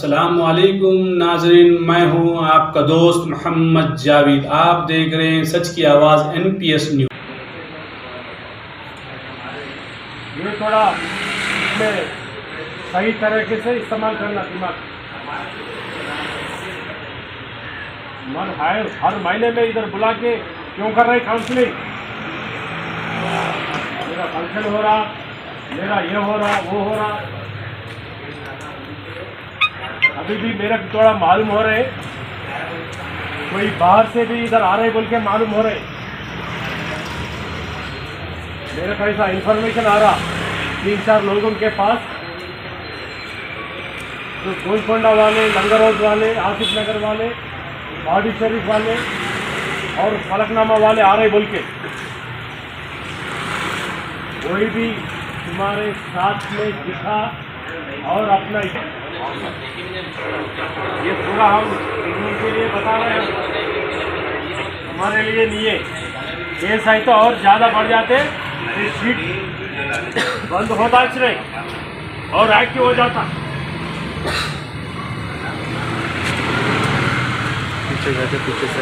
अस्सलामुअलैकुम नाज़रीन, मैं हूं आपका दोस्त मोहम्मद जावेद। आप देख रहे हैं सच की आवाज़ NPS न्यूज़। ये थोड़ा इसमें सही तरीके से इस्तेमाल करना दिमाग। मन हर महीने में इधर बुला के क्यों कर रहे काउंसलिंग? मेरा फंक्शन हो रहा, मेरा ये हो रहा, वो हो रहा। अभी भी मेरा थोड़ा मालूम हो रहे, कोई बाहर से भी इधर आ रहे बोल के मालूम हो रहे। मेरे को ऐसा इंफॉर्मेशन आ रहा 3-4 लोगों के पास, तो गोलकोंडा वाले, लंगर हाउस वाले, आसिफ नगर वाले, बाडी शरीफ वाले और फलकनामा वाले आ रहे बोल के। कोई भी तुम्हारे साथ में दिखा और अपना ये पूरा हम इनके लिए बता रहे हैं, हमारे लिए नहीं है। केस है तो और ज़्यादा बढ़ जाते, ये सीट बंद होता नहीं और एक्टिव हो जाता। पीछे जाके पीछे से